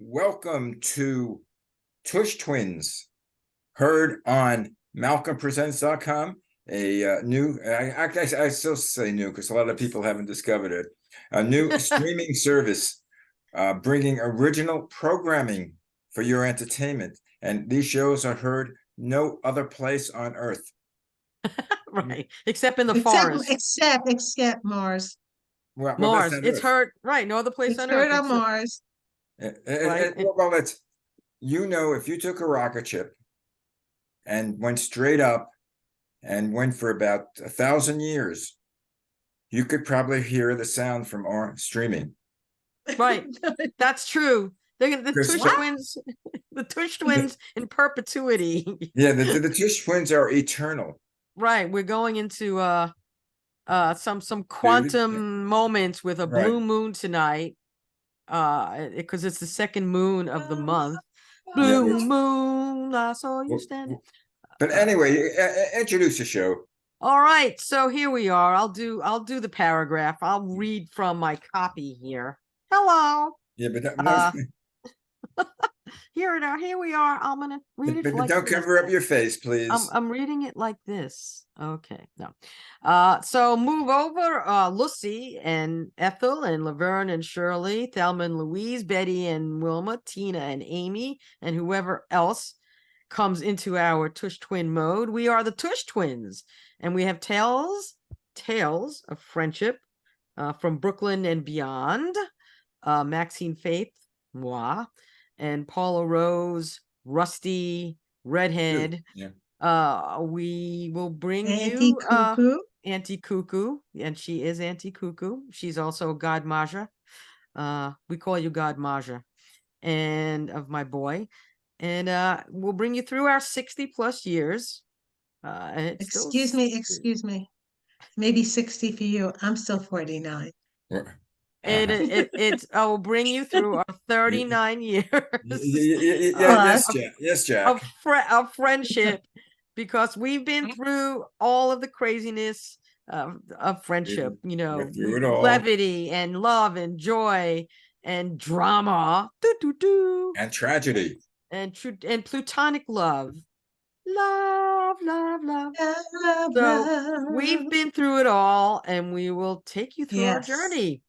Welcome to Tush Twins, heard on MalcolmPresents.com. I still say new because a lot of people haven't discovered it. A new streaming service bringing original programming for your entertainment. And these shows are heard no other place on earth. Right, except in the forest. Except Mars. Well, Mars. It's heard, right, no other place It's on heard earth. on Mars. Right. Well, if you took a rocket ship and went straight up and went for about 1,000 years, you could probably hear the sound from our streaming. Right, that's true. The Tush What? Twins, the Tush Twins in perpetuity. Yeah, the Tush Twins are eternal. Right, we're going into some quantum moments with a blue moon tonight. Because it's the second moon of the month. Blue moon, I saw you standing. But anyway, introduce the show. All right, so here we are. I'll do the paragraph. I'll read from my copy here. Hello. Yeah, but here we are. I'm gonna read it. But don't cover up your face, please. I'm reading it like this. Okay, no. So move over, Lucy and Ethel and Laverne and Shirley, Thelma and Louise, Betty and Wilma, Tina and Amy, and whoever else comes into our Tush Twin mode. We are the Tush Twins, and we have tales of friendship from Brooklyn and beyond. Maxine Faith, moi, and Paula Rose, Rusty, Redhead. Yeah. We will bring Auntie Cuckoo. Auntie Cuckoo, and she is Auntie Cuckoo. She's also God Maja. We call you God Maja, and of my boy. And we'll bring you through our 60+ years. And Excuse me. Maybe 60 for you. I'm still 49. It's I will bring you through our 39 years. Yes, Jack. Of friendship, because we've been through all of the craziness of friendship, levity and love and joy and drama, and tragedy and plutonic love. Love. We've been through it all, and we will take you through our journey.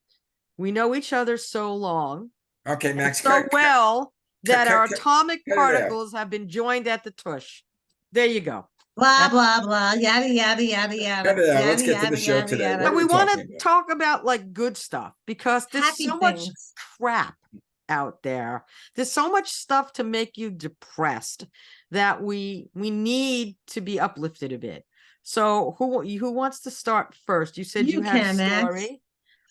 We know each other so long. Okay, Max. So well that our atomic particles have been joined at the tush. There you go. Blah, blah, blah. Yada, yada, yada, yada. Let's get to the show today. But we want to talk about like good stuff, because there's so much crap out there. There's so much stuff to make you depressed that we need to be uplifted a bit. So who wants to start first? You said you had a story.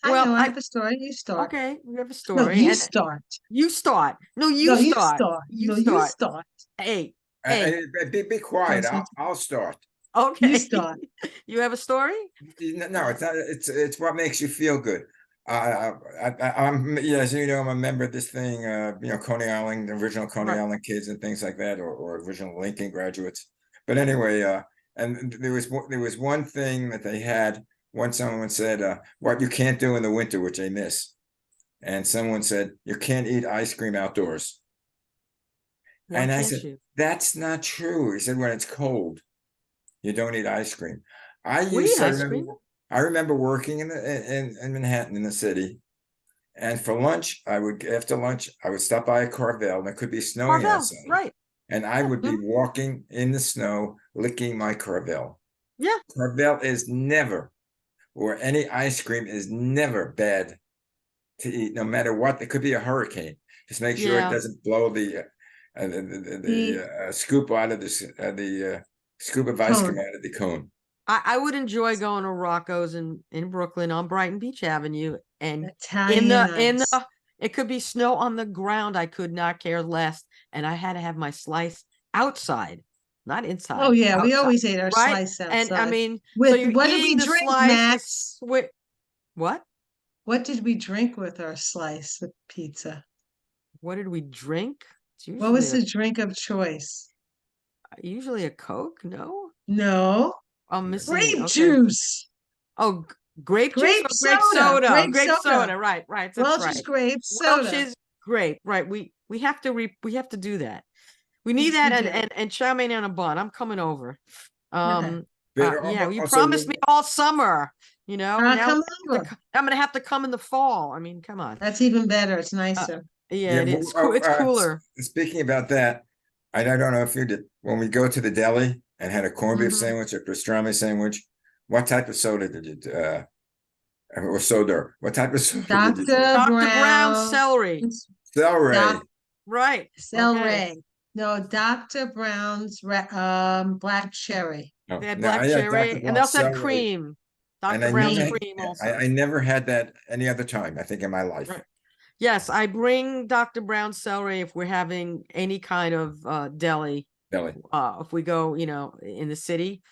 Well, I have a story. You start. Okay, we have a story. No, you start. You start. No, you start. You start. Hey. Be quiet. I'll start. Okay. You start. You have a story? No, it's not. It's what makes you feel good. I'm as you know, I'm a member of this thing. Coney Island, the original Coney Island kids and things like that, or original Lincoln graduates. But anyway, and there was one thing that they had. Once someone said, what you can't do in the winter, which they miss. And someone said, you can't eat ice cream outdoors. And I said, that's not true. He said, when it's cold, you don't eat ice cream. I remember working in Manhattan, in the city. And for lunch, after lunch, I would stop by a Carvel, and it could be snowing outside. Right. And I would be walking in the snow, licking my Carvel. Yeah. Carvel is never, or any ice cream is never bad to eat, no matter what. It could be a hurricane. Just make sure it doesn't blow the scoop out of the scoop of ice cream out of the cone. I would enjoy going to Rocco's in Brooklyn on Brighton Beach Avenue, and it could be snow on the ground. I could not care less, and I had to have my slice outside. Not inside. Oh yeah, outside. We always ate our slice outside. And I mean, what did we drink, Max? What? What did we drink with our slice of pizza? What did we drink? What was the drink of choice? Usually a Coke. No. I'm missing grape juice. Oh, grape juice. Grape soda. Grape soda. Right. That's Welch's grape soda. great. Right. We have to we have to do that. We need Yes, that we do. and chow mein on a bun. I'm coming over. Okay. But Yeah, you also, promised me all summer, you know. I'll Now come over. I'm gonna have to come in the fall. I mean, come on. That's even better. It's Uh, nicer. yeah, it is. It's cooler. speaking about that, I don't know if you did, when we go to the deli and had a corned beef Mhm. sandwich or pastrami sandwich, what type of soda did you, or soda, what type of soda did you drink? Dr. Dr. Brown Brown. celery. Celery. Right. Okay. Celery. No, Dr. Brown's black cherry. Oh, They had no, black I had Dr. cherry, and they Brown also had celery, cream. and Dr. I Brown's never, Cream. cream I also. never had that any other time, I think, in my life. Right. Yes, I bring Dr. Brown celery if we're having any kind of deli. Deli. If we go, you know, in the city,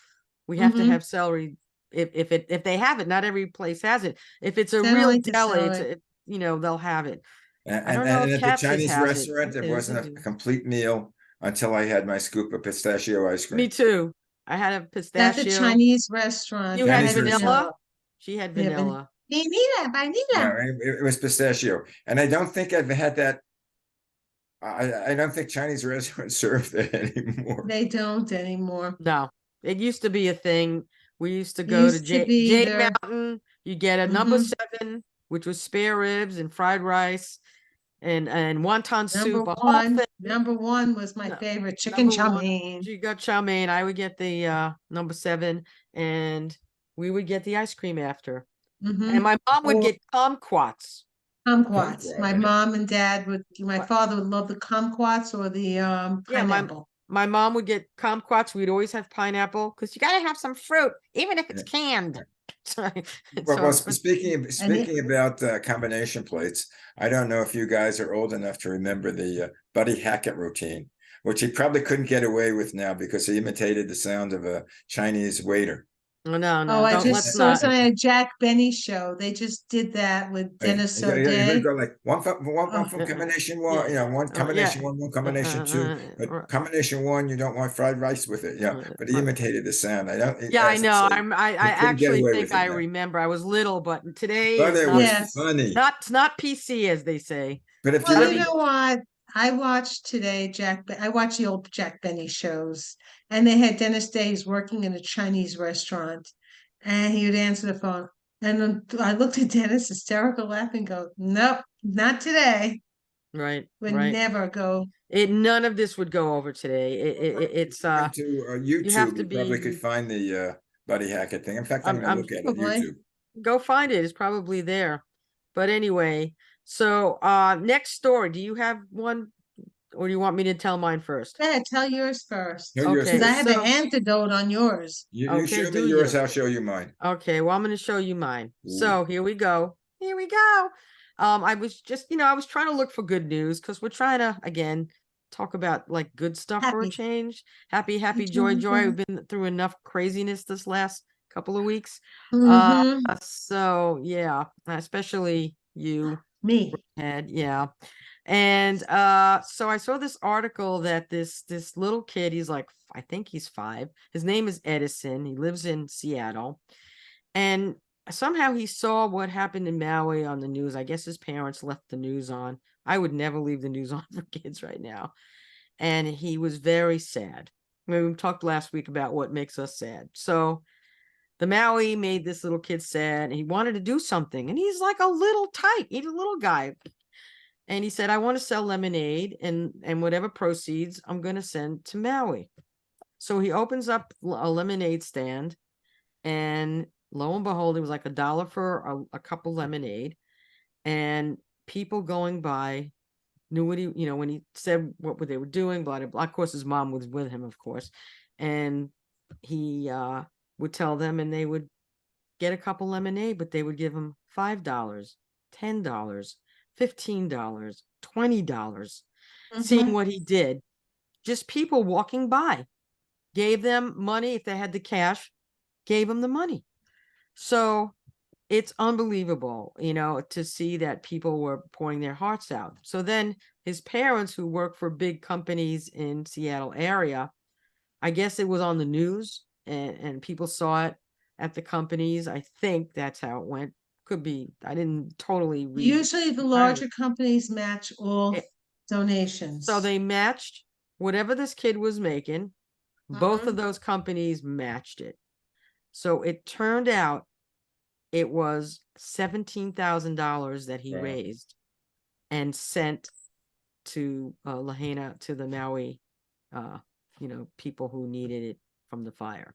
we have to Mhm. have celery. If they have it, not every place has it. If it's a They don't real like the deli, celery. you know, they'll have it. And, I don't and, know and if at the Katz's Chinese has it. restaurant, it wasn't a complete meal until I had my scoop of pistachio ice cream. Me too. I had a At the pistachio. Chinese restaurant. You they had Chinese vanilla. She had Yeah, vanilla. vanilla. No, it was pistachio, and I don't think I've had that. I don't think Chinese restaurants serve that anymore. They don't anymore. No, it used to be a thing. We used to It go to used to be Jade their Mountain. You get a number Mhm. 7, which was spare ribs and fried rice and wonton number soup. A whole one. thing. Number one was my No, favorite, chicken number chow one. mein. She got chow mein. I would get the number 7, and we would get the ice cream after. And my mom would Or get kumquats. kumquats. My Kumquat. mom and dad would. My father would love the kumquats or the Yeah, pineapple. my mom would get kumquats. We'd always have pineapple because you gotta have some fruit, even if it's canned. Well, So speaking about combination plates, I don't know if you guys are old enough to remember the Buddy Hackett routine, which he probably couldn't get away with now because he imitated the sound of a Chinese waiter. oh no, Oh, I don't just let's saw not. something on a Jack Benny show. They just did that with Dennis You're gonna O'Day. go like one Oh, from combination one, you know, one combination yeah. one, combination two, but combination one, you don't want fried rice with it, yeah. But he imitated the sound. I don't. Yeah, I As I know. say, I he couldn't get actually away think with it I now. remember. I was little, but today But is it not was yes. funny. not PC as they say. But if Well, you you ever know what? I watched today I watched the old Jack Benny shows, and they had Dennis Days working in a Chinese restaurant, and he would answer the phone. And then I looked at Dennis, hysterical laughing, go, nope, not today. Right, Would right. never go. None of this would go over today. It's went to you have YouTube, to you probably be could find the Buddy Hackett thing. In fact, I'm gonna I'm look at it, Probably. YouTube. go find it. It's probably there. But anyway, so next story. Do you have one or do you want me to tell mine first? Yeah, tell yours first. No, yours Because Okay, I first. have an so antidote on yours. You okay, show me do yours, you? I'll show you mine. Okay, well, I'm going to show you mine. Ooh. So here we go. Here we go. I was just, I was trying to look for good news because we're trying to, again, talk about like good stuff for a Happy. change. Happy, joy, joy. We've been through enough craziness this last couple of weeks. Mm-hmm. So yeah, especially you, Me. Ed. Yeah. And so I saw this article that this little kid, he's like, I think he's 5. His name is Edison. He lives in Seattle. And somehow he saw what happened in Maui on the news. I guess his parents left the news on. I would never leave the news on for kids right now. And he was very sad. We talked last week about what makes us sad. So the Maui made this little kid sad and he wanted to do something. And he's like a little tyke. He's a little guy. And he said, I want to sell lemonade and whatever proceeds I'm going to send to Maui. So he opens up a lemonade stand and lo and behold, it was like $1 for a cup of lemonade. And people going by knew what he, when he said what they were doing, blah, blah, blah. Of course, his mom was with him, of course. And he would tell them and they would get a cup of lemonade, but they would give him $5, $10, $15, $20, seeing what he did. Just people walking by gave them money. If they had the cash, gave them the money. So it's unbelievable, to see that people were pouring their hearts out. So then his parents, who work for big companies in Seattle area, I guess it was on the news and people saw it at the companies. I think that's how it went. could be, I didn't totally read. Usually the entirely. larger companies match all It- donations. So they matched whatever this kid was making. Both Mhm. of those companies matched it. So it turned out it was $17,000 that he Wow. raised and sent to Lahaina, to the Maui, people who needed it from the fire.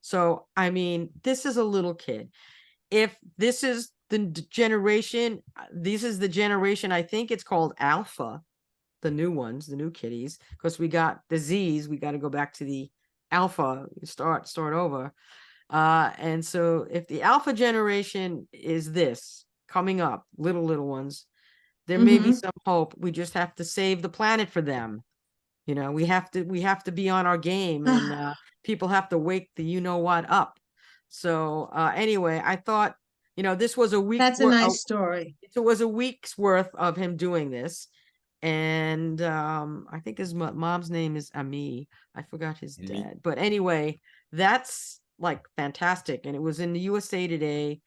So, I mean, this is a little kid. If this is the generation, this is the generation, I think it's called Alpha, the new ones, the new kiddies, because we got the Z's, we got to go back to the Alpha, start over. And so if the Alpha generation is this coming up, little ones, there may be Mhm. some hope. We just have to save the planet for them. We have to be on our game, and people have to wake the what up. So anyway, I thought, this was a week. That's a nice story. It was a week's worth of him doing this. And I think his mom's name is Ami. I forgot his Ami. dad. But anyway, that's like fantastic. And it was in the USA Today.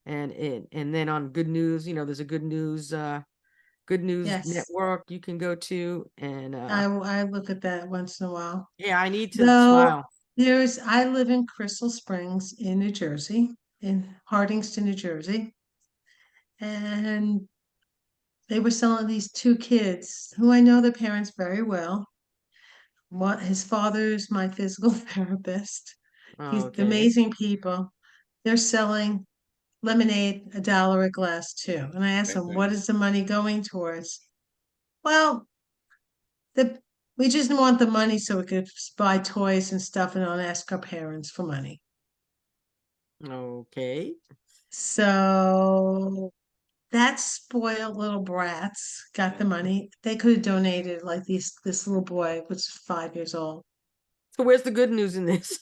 And then on Good News, there's a Good News Yes. network you can go to. And I look at that once in a while. yeah, I need to Though smile. I live in Crystal Springs in New Jersey, in Hardingston, New Jersey. And they were selling these two kids who I know their parents very well. His father's my physical therapist. He's Okay. amazing people. They're selling lemonade $1 a glass too. And I asked them, what is the money going towards? Well, we just want the money so we could buy toys and stuff and don't ask our parents for money. Okay. So that spoiled little brats got the money. They could have donated like this little boy was 5 years old. So where's the good news in this?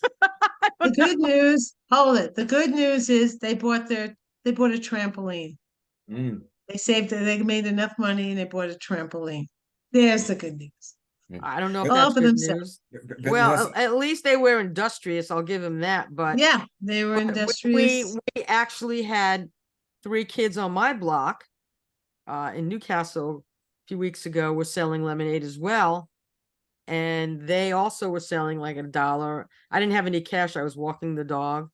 The good news, hold it. The good news is they bought a trampoline. Mm. They made enough money and they bought a trampoline. There's the good news. I don't know if But- that's All for good themselves. news. but Well, listen, at least they were industrious. I'll give them that. But Yeah, they were but industrious. we actually had 3 kids on my block in Newcastle a few weeks ago were selling lemonade as well. And they also were selling like $1. I didn't have any cash. I was walking the dog.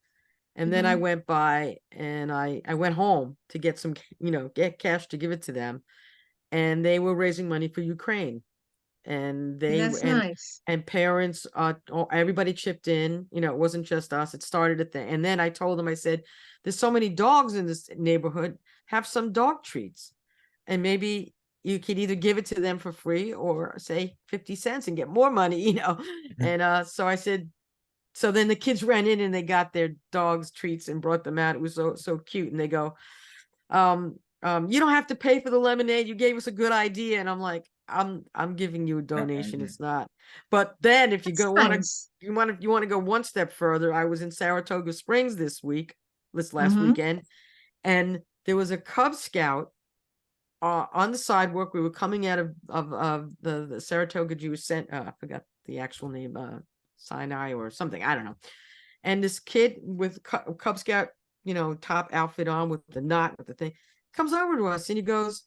And then I Mhm. went by and I went home to get some, get cash to give it to them. And they were raising money for Ukraine. And That's nice. and parents, everybody chipped in. It wasn't just us. It started at the, and then I told them, I said, there's so many dogs in this neighborhood, have some dog treats. And maybe you could either give it to them for free or say 50 cents and get more money, And so I said, so then the kids ran in and they got their dogs treats and brought them out. It was so cute. And they go, you don't have to pay for the lemonade. You gave us a good idea. And I'm like, I'm giving you a donation. It's not. But then if you That's go want nice. to, you want to go one step further, I was in Saratoga Springs this last Mhm. weekend, and there was a Cub Scout on the sidewalk. We were coming out of the Saratoga Jewish Center. I forgot the actual name, Sinai or something. I don't know. And this kid with Cub Scout, top outfit on with the knot with the thing, comes over to us and he goes,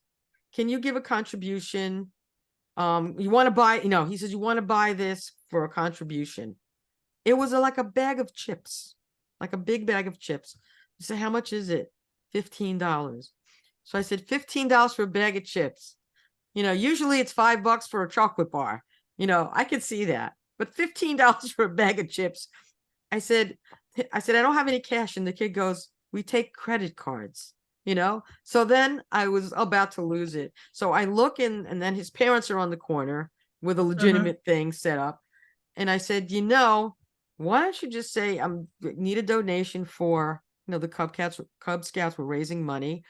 "Can you give a contribution? You want to buy? He says, you want to buy this for a contribution." It was like a bag of chips, like a big bag of chips. He said, "How much is it?" $15. So I said, $15 for a bag of chips. Usually it's $5 for a chocolate bar. I could see that, but $15 for a bag of chips. I said, I don't have any cash. And the kid goes, "We take credit cards." So then I was about to lose it. So I look in, and then his parents are on the corner with a legitimate thing set up. And I said, why don't you just say, need a donation for, the Cub Scouts were raising money.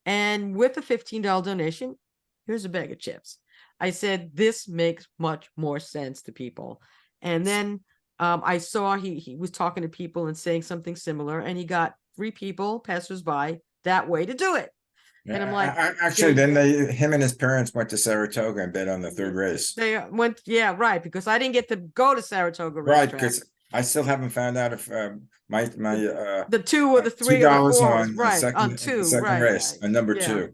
And with a $15 donation, here's a bag of chips. I said, this makes much more sense to people. And then I saw he was talking to people and saying something similar, and he got 3 people, passersby, that way to do it. And I'm like, actually, then him and his parents went to Saratoga and bet on the third race. They went, yeah, right, because I didn't get to go to Saratoga Right, racetrack. I still haven't found out if my The two or the two three or the dollars fours, on right? On the two, second right? race, on number Yeah, two.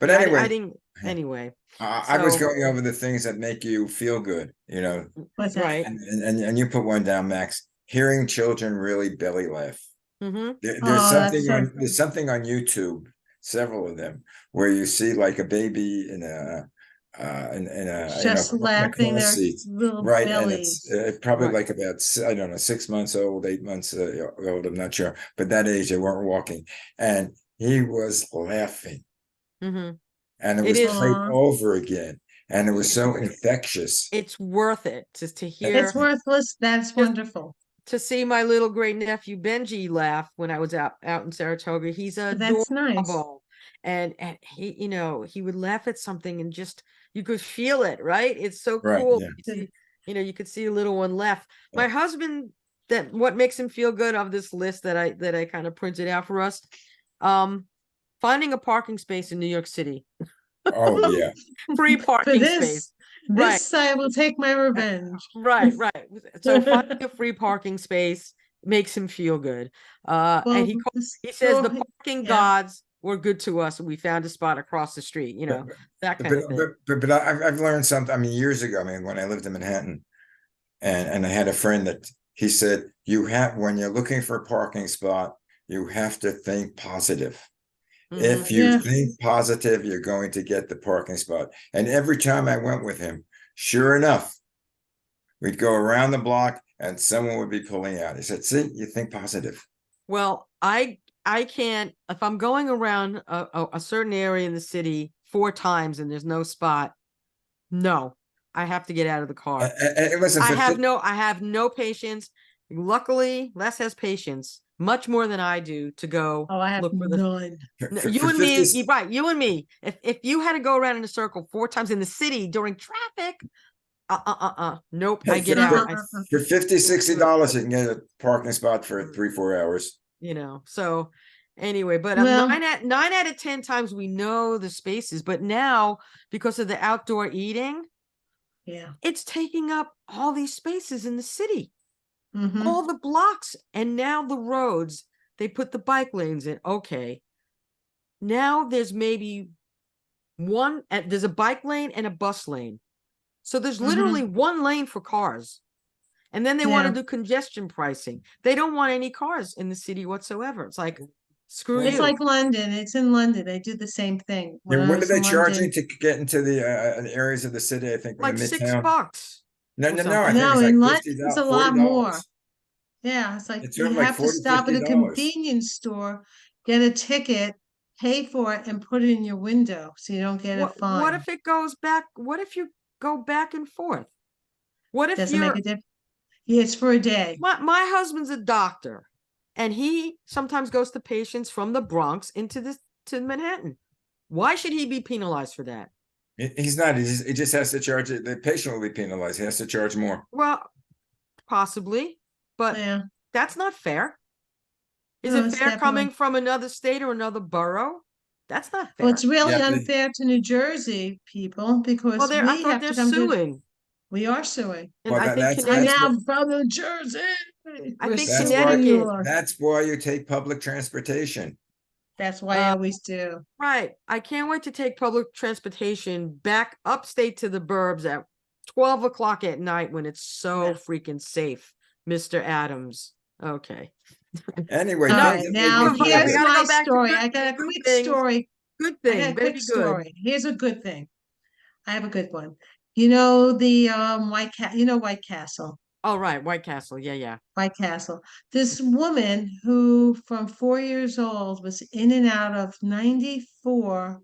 But yeah. anyway, I didn't. Anyway, I was so going over the things that make you feel good, you know, What's that? right. and you put one down, Max. Hearing children really belly laugh. Mm-hmm. Oh, that's so There's something on YouTube, several of them, where you see like a baby in a just in a laughing car their seat, little right? And it's bellies. probably Right. like about I don't know 6 months old, 8 months old. I'm not sure, but that age they weren't walking, and he was laughing, Mm-hmm. and it It was is. played Aw, over again, and it was It's so infectious. it's worth it just to it's hear, worthless. That's just wonderful. to see my little great nephew Benji laugh when I was out in Saratoga. He's That's nice. adorable, and he, he would laugh at something and just you could feel it, right? It's so Right? cool. Yeah. You could see a little one laugh. Yeah. My husband, that what makes him feel good of this list that I kind of printed out for us, finding a parking space in New York City, Oh yeah. free For parking space. Right. this I will take my revenge. Right. So finding a free parking space makes him feel good. And Well, he says the store, parking yeah. gods were good to us, and we found a spot across the street, that kind of thing. But I've learned something. I mean, years ago. I mean, when I lived in Manhattan, and I had a friend that he said you have when you're looking for a parking spot, you have to think positive. If Mhm. you Yeah. think positive, you're going to get the parking spot. And every time I went with him, sure enough, we'd go around the block and someone would be pulling out. He said, "See, you think positive." Well, I can't, if I'm going around a certain area in the city 4 times and there's no spot. No, I have to get out of the car. And listen, I have no patience. Luckily, Les has patience, much more than I do, to go Oh, I have look for the. none. No, for you and 50, me, right? You and me. If you had to go around in a circle 4 times in the city during traffic, nope. I hey, get out. for 50, Can't do it. $60, you can get a parking spot for 3, 4 hours. So anyway, but Well, 9 out of 10 times we know the spaces, but now because of the outdoor eating, yeah. it's taking up all these spaces in the city. Hmm. All the blocks, and now the roads, they put the bike lanes in. Okay, now there's maybe there's a bike lane and a bus lane, so there's literally one lane for cars, and then they want Yeah. to do congestion pricing. They don't want any cars in the city whatsoever. It's like, screw It's you. like London. It's in London. They do the same thing. When And I what are was they in charging London, to get into the areas of the city? I think in the Like Midtown. $6 No, or no, no. I something. think no, it's like in London 50 it's a dollars, lot more. $40. Yeah, it's like It's sort you of like have to 40, stop at a $50. convenience store, get a ticket, pay for it, and put it in your window so you don't get a What fine. if it goes back? What if you go back and forth? What if Doesn't make you're a difference. Yeah, it's for a day. my husband's a doctor, and he sometimes goes to patients from the Bronx to Manhattan. Why should he be penalized for that? He's not. He just has to charge it. The patient will be penalized. He has to charge more. Well, possibly, but Yeah. that's not fair. Is No, it it's fair definitely. coming from another state or another borough? That's not Well, it's fair. really Yeah. unfair to New Jersey people Well, because I we thought have they're to come to. suing, We are suing. and Well, I think I'm Connecticut. now from New Jersey. I We're think suing New Connecticut. York. that's why you take public transportation. That's why I Uh, always do. right. I can't wait to take public transportation back upstate to the burbs at 12 o'clock at night when it's so Yeah. freaking safe, Mr. Adams. Okay. Anyway, All Enough. right, things that made now you We feel here's good. gotta my go back to story. I got a good quick things. story. Good I thing. got a Better quick be good. story. Here's a good thing. I have a good one. You know the White Castle. All right. White Castle. Yeah. White Castle. This woman who from 4 years old was in and out of 94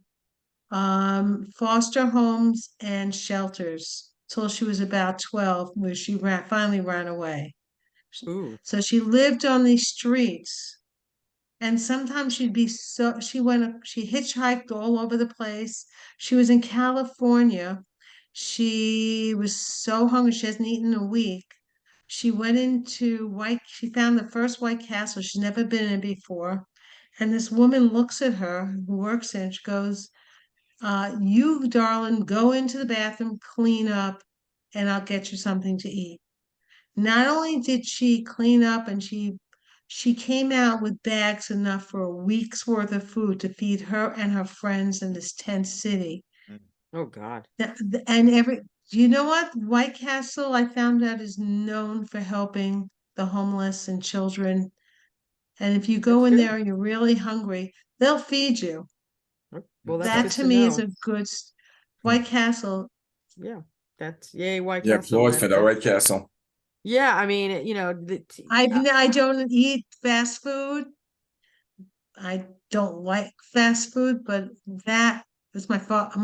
foster homes and shelters till she was about 12, where she finally ran away. Ooh. So she lived on these streets, and sometimes she hitchhiked all over the place. She was in California. She was so hungry, she hasn't eaten in a week. She found the first White Castle. She's never been in before. And this woman looks at her who works in, she goes, you, darling, go into the bathroom, clean up, and I'll get you something to eat. not only did she clean up and she came out with bags enough for a week's worth of food to feed her and her friends in this tent city. Oh God. And you know what? White Castle, I found out, is known for helping the homeless and children. And if you go That's in good. there and you're really hungry, they'll feed you. Well, that's That good to to me is know. a good White Castle. Yeah, that's yay, White Yeah, Castle. applause for the White Castle. Yeah, I mean, I don't eat fast food. I don't like fast food, but that is my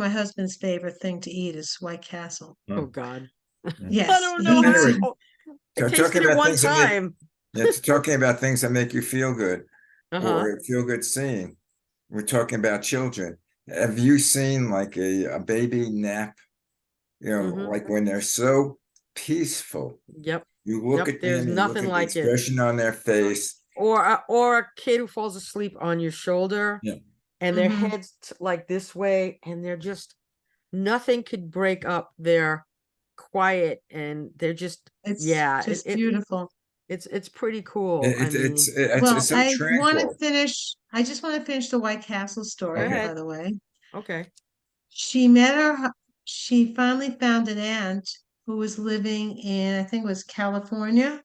husband's favorite thing to eat is White Castle. oh God, I Yes, don't know he eats. Anyway, how. I so talking tasted it about one things that make time. talking about things that make you feel good Uh-huh. or feel good seeing. We're talking about children. Have you seen like a baby nap? You know, Mhm. like when they're so peaceful, Yep. you look Yep. at There's them and you look nothing at the like it. expression on their face. Or a kid who falls asleep on your shoulder Yeah. and their Mhm. head's like this way, and they're just nothing could break up their quiet, and they're just It's yeah, just beautiful. it's pretty cool. I mean, Well, It's so I want to tranquil. finish. I just want to finish the White Castle go story, Okay. by ahead. the way. Okay. She met she finally found an aunt who was living in, I think it was California,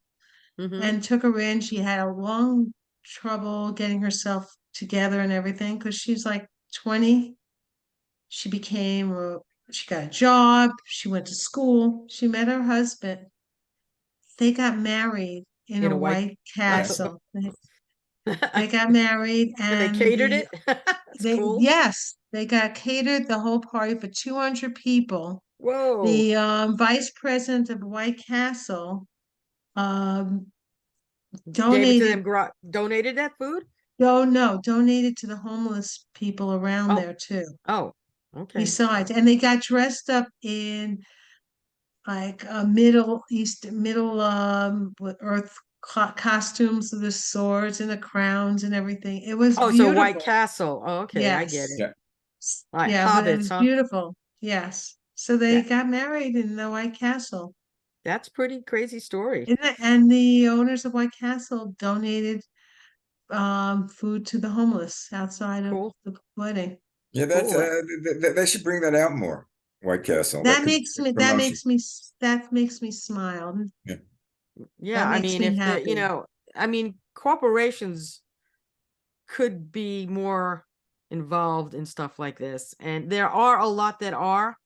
Mm-hmm. and took her in. She had a long trouble getting herself together and everything because she's like 20. She she got a job, she went to school, she met her husband. They got married in In a a white White Yes. Castle. They got married and they and catered it. That's cool. yes, they got catered the whole party for 200 people. Whoa. The vice president of White Castle um, Gave it to donated, them, donated that food? oh no, donated to the homeless people around Oh, there too. oh, okay. Besides, and they got dressed up in like Middle with earth costumes with the swords and the crowns and everything. It was Oh, so White beautiful. Castle. Oh, okay, I get Yes. it. Yeah. Like Yeah, but it hobbits, was huh? beautiful. Yes. So they That got married in the White Castle. that's pretty crazy story. And the owners of White Castle donated food to the homeless outside of Cool, the wedding. Yeah, that's cool. they should bring that out more. White Castle. That That could be makes a me promotion. that makes me smile. Yeah. Yeah, That I makes mean, me if happy. I mean, corporations could be more involved in stuff like this, and there are a lot that are,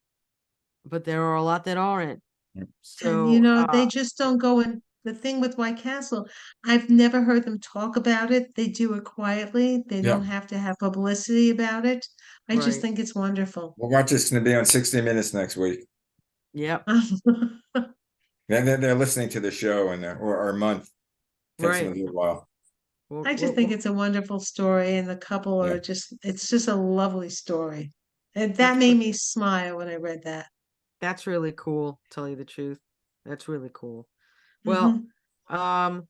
but there are a lot that aren't. And So, they just don't go in. The thing with White Castle, I've never heard them talk about it. They do it quietly. They Yeah. don't have to have publicity about it. I just right. think it's wonderful. We'll watch this going to be on 60 Minutes next week. Yep. They're listening to the show and or a month. Takes them a Right. little while. Well, I just think it's a wonderful story, and the couple Yeah. are it's just a lovely story. And that That's made me smile when I read that. that's really cool, tell you the truth. That's really cool. Well, Mhm.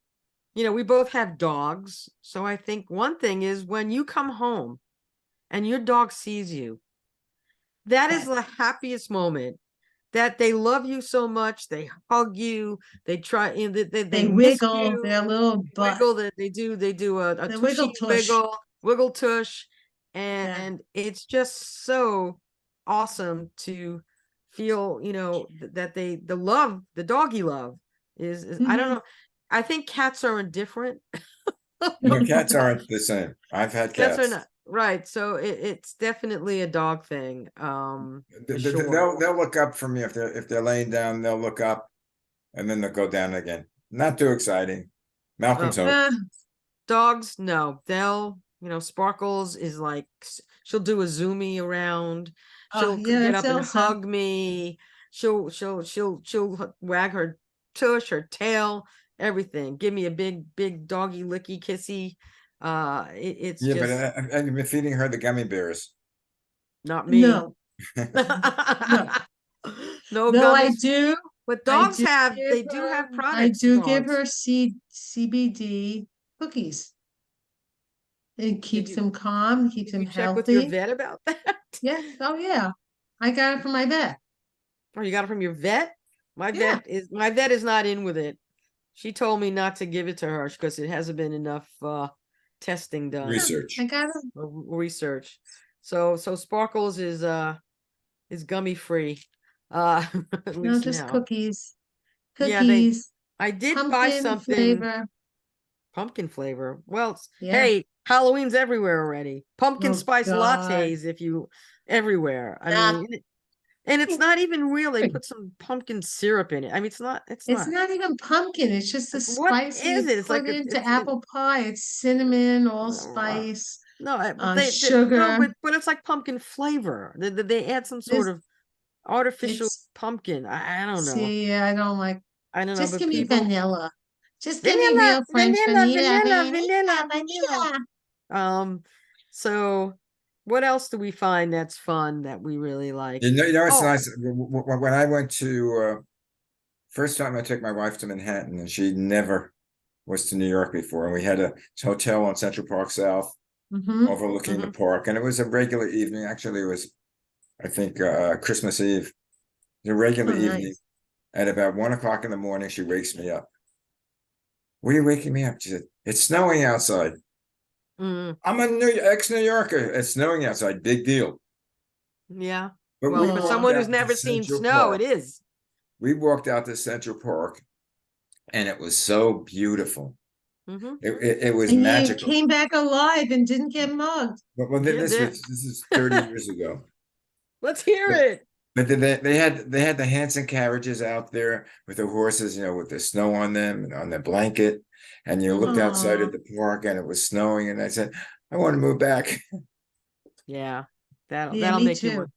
we both have dogs, so I think one thing is when you come home and your dog sees you, that is That the happiest moment. That they love you so much, they hug you, they try, and they they miss wiggle you, their little butt. wiggle that they do a They tushy wiggle tush. wiggle tush, Yeah. and it's just so awesome to feel, that the love, the doggy love is I don't Mhm. know. I think cats are indifferent. Cats aren't the same. I've had Cats are cats. not right, so it's definitely a dog thing, for sure. They'll look up for me if they're laying down. They'll look up and then they'll go down again. Not too exciting. Malcolm's Oh, home. dogs, no, Sparkles is like she'll do a zoomy around. Oh, She'll yeah, get that's up and Elsa. hug me. She'll wag her tush, her tail, everything. Give me a big doggy licky kissy. It's Yeah, but just I've been feeding her the gummy bears. not me. No, no, No no, gummies, but dogs they do have I products, do give dogs. her CBD cookies. It Did keeps you them calm, keeps did them you check with your healthy. vet about that? Yeah. Oh, yeah. I got it from my vet. Oh, you got it from your vet? Yeah. My vet is not in with it. She told me not to give it to her because it hasn't been enough testing done Research. I got it. or research. So Sparkles is gummy free. At No, least just now. cookies. Yeah, Cookies. I did buy Pumpkin something flavor. pumpkin flavor. Well, Yeah. hey, Halloween's everywhere already. Pumpkin Oh, spice God. lattes if you everywhere. I Nah. mean, and it's not even real. They put some pumpkin syrup in it. I mean, it's not. It's not even pumpkin. It's just the What spice is you it? It's like put into it's apple pie. It's cinnamon, uh, allspice, no, but sugar. but it's like pumpkin flavor. They add some sort This of artificial it's pumpkin. I don't know. see, I don't like. I don't know, Just but give me people vanilla. Just give me real French vanilla. So what else do we find that's fun that we really like? You know, it's Oh, nice when I went to first time I took my wife to Manhattan, and she never was to New York before, and we had a hotel on Central Park South Mm-hmm. overlooking the park, and it was a regular evening. Actually, it was I think Christmas Eve. It was a regular Oh, evening. nice. At about 1 o'clock in the morning, she wakes me up. What are you waking me up? She said, "It's snowing outside." mm, I'm a ex-New Yorker. It's snowing outside. Big deal. yeah. But Well, we for Oh. walked someone who's out to never seen Central snow, it Park. is. We walked out to Central Park, and it was so beautiful. Mm-hmm. It was And you magical. came back alive and didn't get mugged. Well, Yeah, this is 30 years ago. let's hear But it. but they had the Hanson carriages out there with the horses, you know, with the snow on them and on the blanket. And you looked outside at Aw. the park, and it was snowing. And I said, I want to move back. Yeah, Yeah, that'll me make you too. want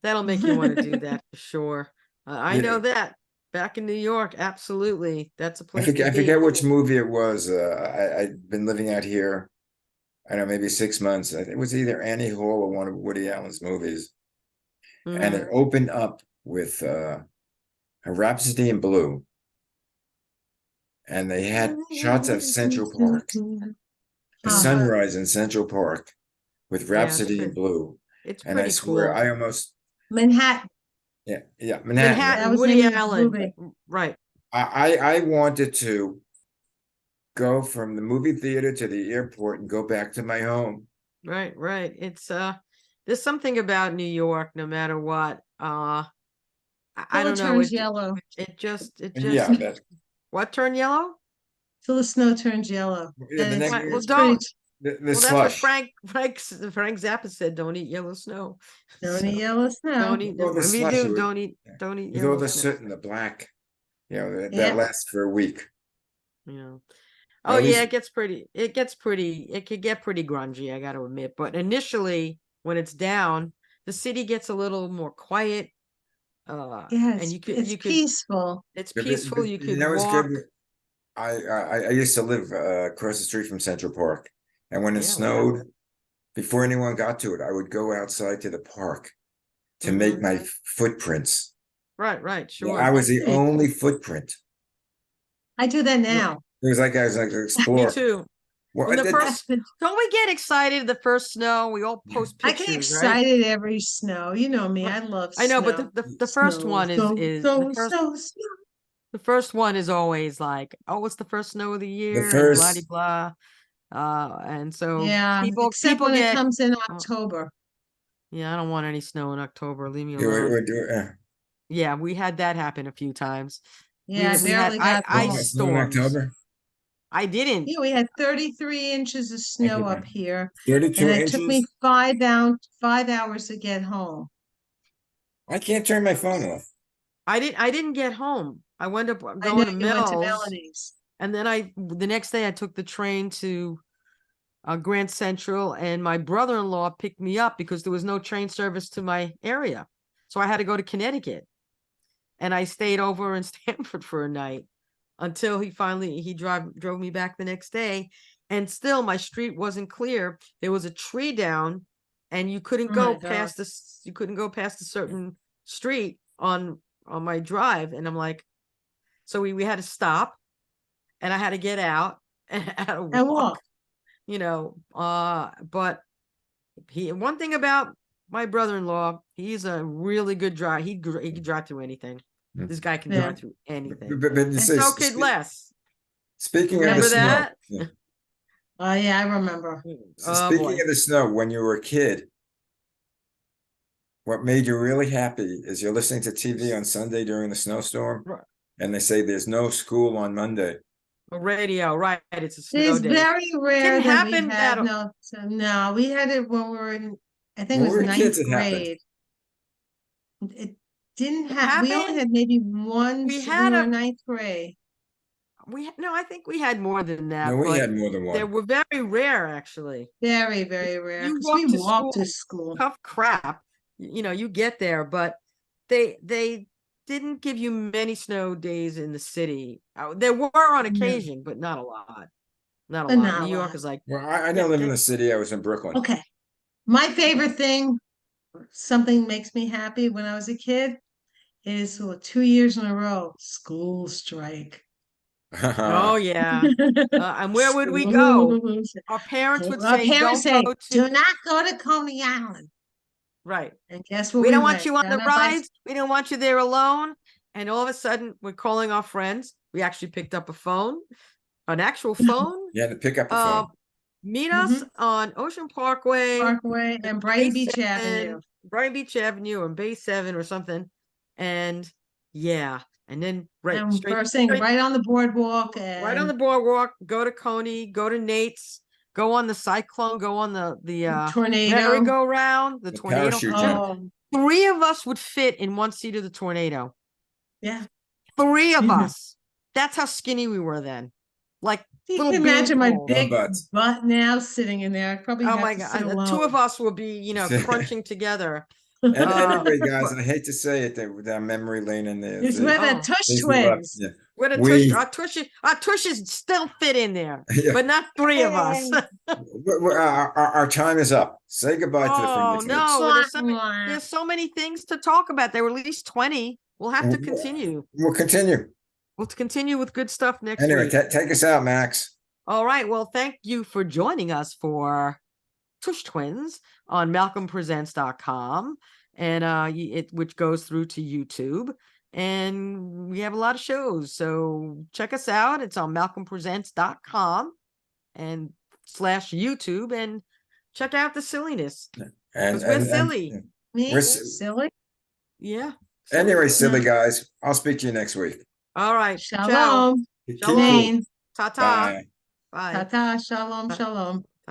that'll make you want to do that for sure. I know Yeah. that back in New York, absolutely, that's a place to I be. forget which movie it was. I'd been living out here, I don't know, maybe 6 months. I think it was either Annie Hall or one of Woody Allen's movies. And it Mhm. opened up with a Rhapsody in Blue. And they had shots of Central Park, a Uh-huh. sunrise in Central Park with Yeah, Rhapsody in Blue. it's And I pretty swear, cool. I almost, Manhattan. yeah, Manhattan. That Manhattan, was the Woody name of the Allen, movie. right? I wanted to go from the movie theater to the airport and go back to my home. Right. It's there's something about New York, no matter what. I Till it don't know. turns yellow. It just Yeah, that what turned yellow? Till the snow turns yellow. yeah, the And next Right. Well, it's pretty. the well, that's what slush. Frank Zappa said. Don't eat yellow snow. Don't eat So yellow snow. don't eat. Oh, the If you slush do, don't eat with all yellow the snow. soot and the black. You know, that Yeah. lasts for a week. You know. Well, Oh at yeah, least it could get pretty grungy, I gotta admit. But initially, when it's down, the city gets a little more quiet. Yeah, And it's peaceful. it's but peaceful. You you could know it's good. walk. I used to live across the street from Central Park, and when it Yeah, wow. snowed, before anyone got to it, I would go outside to the park to make Mhm. my footprints. Right, I sure. was the only footprint. I do that Yeah, now. It was like I was like an me explorer. too. Well, When the I first, don't we get excited the first snow? We all post get pictures, right? excited every snow. You know me. Well, I love I know, but snow. the first Snow, one snow, is snow, snow, snow. the first one is always like, oh, it's the first snow of the the year and blah de first blah. And so Yeah, except people when it get comes in oh, October. yeah, I don't want any snow in October. Leave me it would, alone. Yeah, we had that happen a few times. Yeah, I We had barely got ice home. snow in storms. October. I didn't. Yeah, we had 33 inches of snow up here, and 32 it took me inches. 5 hours to get home. I can't turn my phone off. I didn't get home. I wound up I know going to you went to Mills, Melanie's. and then the next day I took the train to Grand Central, and my brother-in-law picked me up because there was no train service to my area, so I had to go to Connecticut, and I stayed over in Stamford for a night until he drove me back the next day, and still my street wasn't clear. There was a tree down, and you couldn't Oh go my God. past this. You couldn't go past a certain street on my drive, and I'm like, so we had to stop, and I had to get out and I had to And walk. walk. You know, but one thing about my brother-in-law, he's a really good driver. He could drive through anything. This guy can Yeah. drive through anything, But you and say so could Les. Speaking of the Remember snow, that? yeah. Oh yeah, I remember. So Oh speaking boy. of the snow, when you were a kid, what made you really happy is you're listening to TV on Sunday during the snowstorm, Right. and they say there's no school on Monday. Radio, right? It's a It snow is day. very rare Didn't that we happen had that no. So no, we had it when we were in. I think When it we was were kids, ninth it happened. grade. It didn't it have. We only happened. had maybe one. We We had were a in ninth grade. no, I think we had more than No, that, we but had more than they one. were very rare actually. Very, very rare You because we walk to walked to school, school. tough crap. You know, you get there, but they didn't give you many snow days in the city. There were on No, occasion, but not a lot. Not a but lot. not New a York lot. is like, Well, I yeah, didn't live in the city. I was in Brooklyn. Okay. My favorite thing, something makes me happy when I was a kid, is 2 years in a row, school strike. oh yeah. And where would we go? School Our parents would Our say, parents "Don't say, go do to." not go to Coney Island. Right. And guess where We we don't want went? you on Got the our bikes. rides. We don't want you there alone. And all of a sudden, we're calling our friends. We actually picked up a phone, an actual phone. You had to pick up the Uh, phone. meet us Mhm. on Ocean Parkway, Parkway and Bay Brighton Beach 7, Avenue. Brighton Beach Avenue, or Bay 7 or something. And yeah, and then And straight, first thing, straight right on the boardwalk right on the and boardwalk, go to Coney, go to Nate's, go on the cyclone, go on the tornado. merry-go-round, the The tornado. parachute jump. Oh, Three of us would fit in one seat of the tornado. yeah. Three of us. That's how skinny we were then. Like You little can bean imagine my poles. big butts. butt now sitting in there. I'd probably Oh have my to god. sit And the alone. two of us will be, crunching together. And Uh, anyway, guys, but- I hate to say it, that memory lane in there. It's with the Oh. Tush Twins. Yeah. With a We- our tushes still fit in there, Yeah. but not three of us. Our time is up. Say goodbye to the Oh friendly no, folks. there's so many things to talk about. There were at least 20. We'll have to continue. We'll continue. We'll continue with good stuff next Anyway, week. take us out, Max. All right. Well, thank you for joining us for Tush Twins on malcolmpresents.com and which goes through to YouTube. And we have a lot of shows. So check us out. It's on malcolmpresents.com and /YouTube and check out the silliness. And, Because we're silly. Me? We're Silly? Yeah. Anyway, silly. silly guys, I'll speak to you next week. All right. Ciao. Shalom. Keep Shalom. cool. Jane. Ta-ta. Bye. Bye. Ta-ta. Shalom. Shalom.